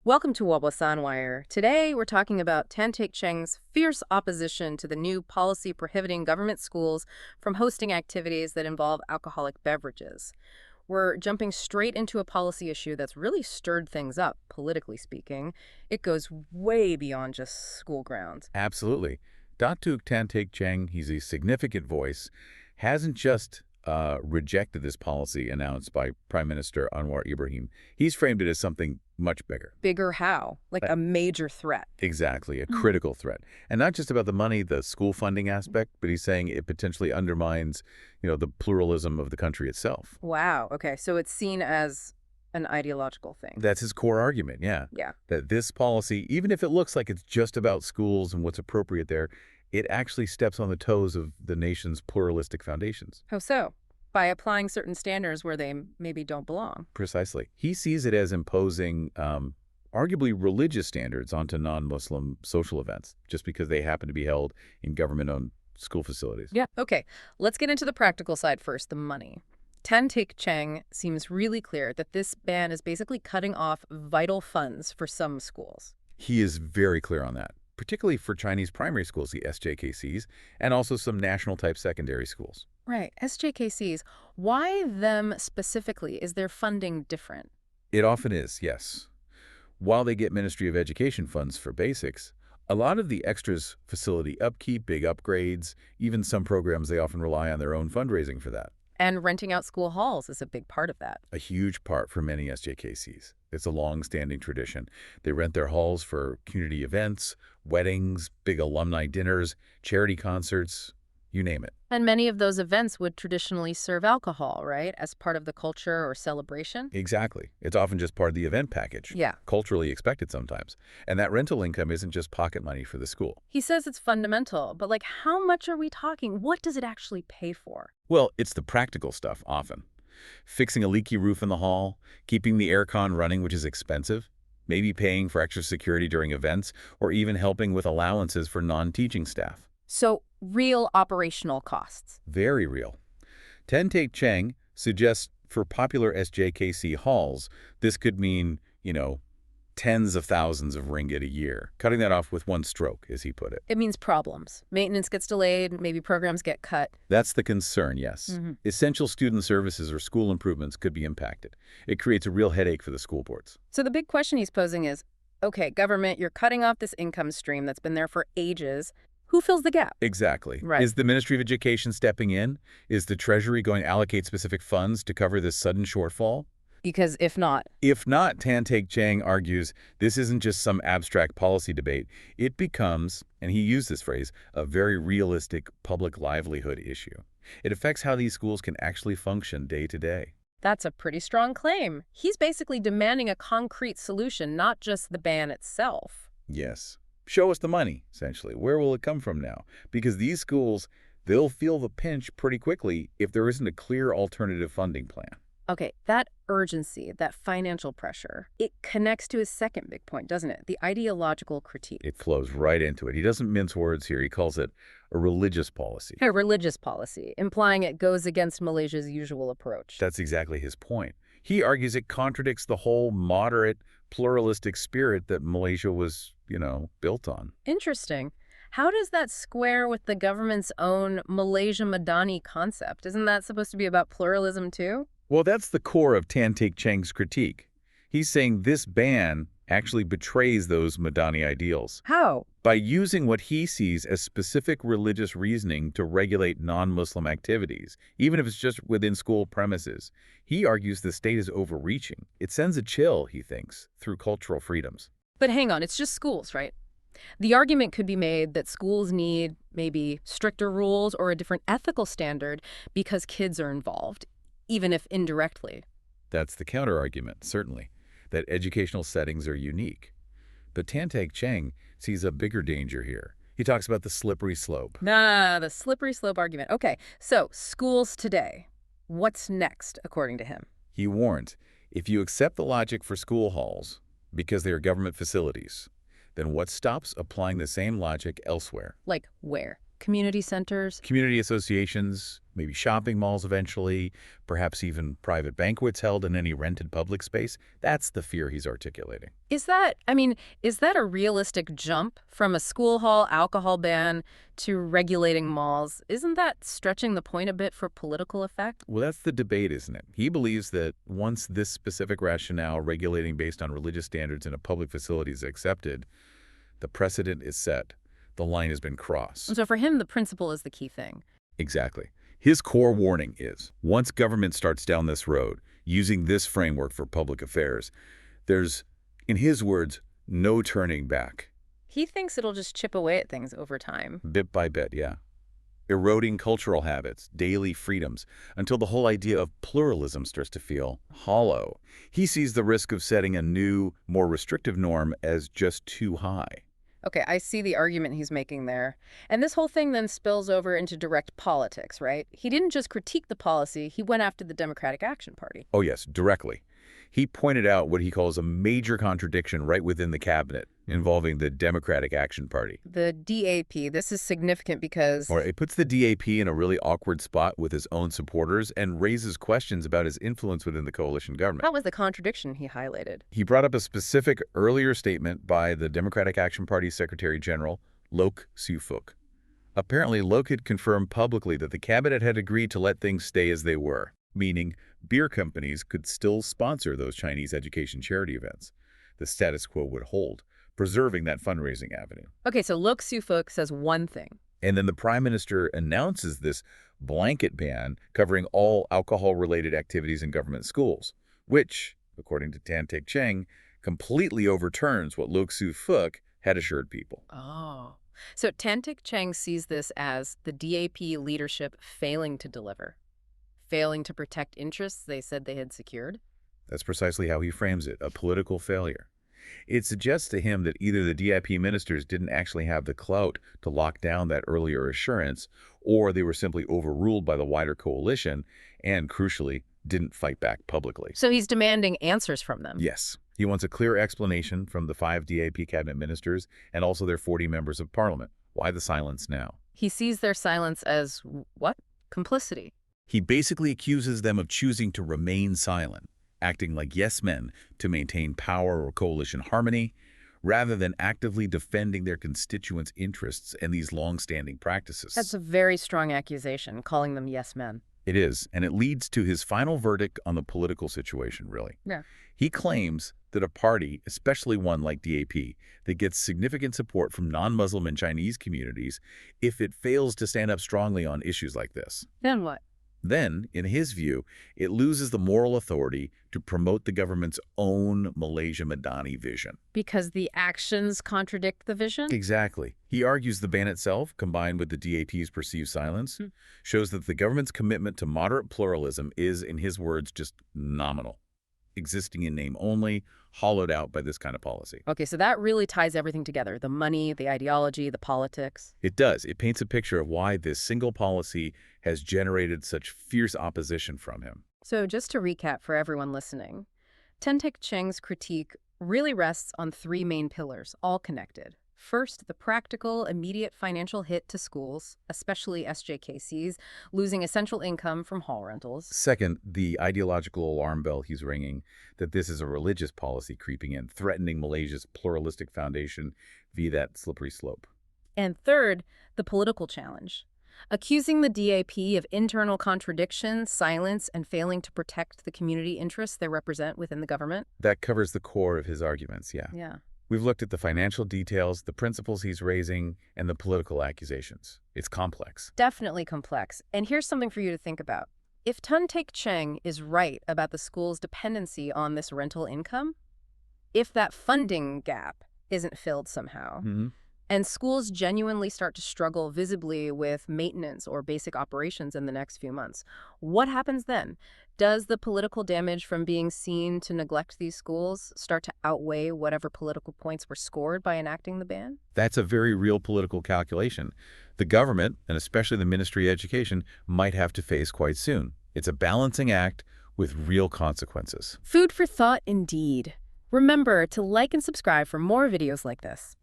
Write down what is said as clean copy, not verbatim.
Welcome to Wabwasanwire. Today, we're talking about Teik Cheng's fierce opposition to the new policy prohibiting government schools from hosting activities that involve alcoholic beverages. We're jumping straight into a policy issue that's really stirred things up, politically speaking. It goes way beyond just school grounds. Absolutely. Datuk Teik Cheng, he's a significant voice, hasn't just rejected this policy announced by Prime Minister Anwar Ibrahim. He's framed it as something much bigger. Bigger how? Like a major threat. Exactly, a critical threat. And not just about the money, the school funding aspect, but he's saying it potentially undermines, the pluralism of the country itself. Wow. Okay. So it's seen as an ideological thing. That's his core argument, yeah. Yeah. That this policy, even if it looks like it's just about schools and what's appropriate there, it actually steps on the toes of the nation's pluralistic foundations. How so? By applying certain standards where they maybe don't belong. Precisely. He sees it as imposing arguably religious standards onto non-Muslim social events, just because they happen to be held in government-owned school facilities. Yeah. Okay. Let's get into the practical side first, the money. Teik Cheng seems really clear that this ban is basically cutting off vital funds for some schools. He is very clear on that, particularly for Chinese primary schools, the SJKCs, and also some national-type secondary schools. Right. SJKCs. Why them specifically? Is their funding different? It often is, yes. While they get Ministry of Education funds for basics, a lot of the extras facility upkeep, big upgrades, even some programs, they often rely on their own fundraising for that. And renting out school halls is a big part of that. A huge part for many SJKCs. It's a long-standing tradition. They rent their halls for community events, weddings, big alumni dinners, charity concerts, you name it. And many of those events would traditionally serve alcohol, right, as part of the culture or celebration? Exactly. It's often just part of the event package. Yeah. Culturally expected sometimes. And that rental income isn't just pocket money for the school. He says it's fundamental, but how much are we talking? What does it actually pay for? Well, it's the practical stuff often. Fixing a leaky roof in the hall, keeping the aircon running, which is expensive, maybe paying for extra security during events, or even helping with allowances for non-teaching staff. So, real operational costs. Very real. Teik Cheng suggests for popular SJKC halls, this could mean, tens of thousands of ringgit a year, cutting that off with one stroke, as he put it. It means problems. Maintenance gets delayed, maybe programs get cut. That's the concern, yes. Essential student services or school improvements could be impacted. It creates a real headache for the school boards. So the big question he's posing is, okay, government, you're cutting off this income stream that's been there for ages. Who fills the gap? Exactly. Right. Is the Ministry of Education stepping in? Is the Treasury going to allocate specific funds to cover this sudden shortfall? Because if not... If not, Teik Cheng argues, this isn't just some abstract policy debate. It becomes, and he used this phrase, a very realistic public livelihood issue. It affects how these schools can actually function day to day. That's a pretty strong claim. He's basically demanding a concrete solution, not just the ban itself. Yes. Show us the money, essentially. Where will it come from now? Because these schools, they'll feel the pinch pretty quickly if there isn't a clear alternative funding plan. Okay, that urgency, that financial pressure, it connects to his second big point, doesn't it? The ideological critique. It flows right into it. He doesn't mince words here. He calls it a religious policy. A religious policy, implying it goes against Malaysia's usual approach. That's exactly his point. He argues it contradicts the whole moderate, pluralistic spirit that Malaysia was, built on. Interesting. How does that square with the government's own Malaysia Madani concept? Isn't that supposed to be about pluralism too? Well, that's the core of Teik Cheng's critique. He's saying this ban actually betrays those Madani ideals. How? By using what he sees as specific religious reasoning to regulate non-Muslim activities, even if it's just within school premises. He argues the state is overreaching. It sends a chill, he thinks, through cultural freedoms. But hang on, it's just schools, right? The argument could be made that schools need maybe stricter rules or a different ethical standard because kids are involved, even if indirectly. That's the counter-argument, certainly, that educational settings are unique. But Teik Cheng sees a bigger danger here. He talks about the slippery slope. The slippery slope argument. Okay, so schools today. What's next, according to him? He warns, if you accept the logic for school halls, because they are government facilities, then what stops applying the same logic elsewhere? Like where? community centers? Community associations, maybe shopping malls eventually, perhaps even private banquets held in any rented public space. That's the fear he's articulating. Is that, is that a realistic jump from a school hall alcohol ban to regulating malls? Isn't that stretching the point a bit for political effect? Well, that's the debate, isn't it? He believes that once this specific rationale, regulating based on religious standards in a public facility, is accepted, the precedent is set. The line has been crossed. And so for him, the principle is the key thing. Exactly. His core warning is, once government starts down this road, using this framework for public affairs, there's, in his words, no turning back. He thinks it'll just chip away at things over time. Bit by bit, yeah. Eroding cultural habits, daily freedoms, until the whole idea of pluralism starts to feel hollow. He sees the risk of setting a new, more restrictive norm as just too high. Okay, I see the argument he's making there. And this whole thing then spills over into direct politics, right? He didn't just critique the policy, he went after the Democratic Action Party. Oh yes, directly. He pointed out what he calls a major contradiction right within the cabinet involving the Democratic Action Party. The DAP, this is significant because... Or it puts the DAP in a really awkward spot with his own supporters and raises questions about his influence within the coalition government. That was the contradiction he highlighted. He brought up a specific earlier statement by the Democratic Action Party Secretary General, Lok Sufuk. Apparently, Lok had confirmed publicly that the cabinet had agreed to let things stay as they were, meaning beer companies could still sponsor those Chinese education charity events. The status quo would hold, preserving that fundraising avenue. Okay, so Lok Sufuk says one thing. And then the Prime Minister announces this blanket ban covering all alcohol-related activities in government schools, which, according to Teik Cheng, completely overturns what Lok Sufuk had assured people. Oh. So Teik Cheng sees this as the DAP leadership failing to deliver, failing to protect interests they said they had secured? That's precisely how he frames it, a political failure. It suggests to him that either the DIP ministers didn't actually have the clout to lock down that earlier assurance, or they were simply overruled by the wider coalition and, crucially, didn't fight back publicly. So he's demanding answers from them? Yes. He wants a clear explanation from the 5 DIP cabinet ministers and also their 40 members of parliament. Why the silence now? He sees their silence as, what? Complicity. He basically accuses them of choosing to remain silent, acting like yes men to maintain power or coalition harmony, rather than actively defending their constituents' interests and these long-standing practices. That's a very strong accusation, calling them yes men. It is, and it leads to his final verdict on the political situation, really. Yeah. He claims that a party, especially one like DAP, that gets significant support from non-Muslim and Chinese communities, if it fails to stand up strongly on issues like this. Then what? Then, in his view, it loses the moral authority to promote the government's own Malaysia Madani vision. Because the actions contradict the vision? Exactly. He argues the ban itself, combined with the DAP's perceived silence, shows that the government's commitment to moderate pluralism is, in his words, just nominal, existing in name only, hollowed out by this kind of policy. Okay, so that really ties everything together. The money, the ideology, the politics. It does. It paints a picture of why this single policy has generated such fierce opposition from him. So just to recap for everyone listening, Teik Cheng's critique really rests on 3 main pillars, all connected. First, the practical, immediate financial hit to schools, especially SJKCs, losing essential income from hall rentals. Second, the ideological alarm bell he's ringing that this is a religious policy creeping in, threatening Malaysia's pluralistic foundation via that slippery slope. And third, the political challenge, accusing the DAP of internal contradiction, silence, and failing to protect the community interests they represent within the government. That covers the core of his arguments, yeah. Yeah. We've looked at the financial details, the principles he's raising, and the political accusations. It's complex. Definitely complex. And here's something for you to think about. If Teik Cheng is right about the school's dependency on this rental income, if that funding gap isn't filled somehow, and schools genuinely start to struggle visibly with maintenance or basic operations in the next few months, what happens then? Does the political damage from being seen to neglect these schools start to outweigh whatever political points were scored by enacting the ban? That's a very real political calculation. The government, and especially the Ministry of Education, might have to face quite soon. It's a balancing act with real consequences. Food for thought indeed. Remember to like and subscribe for more videos like this.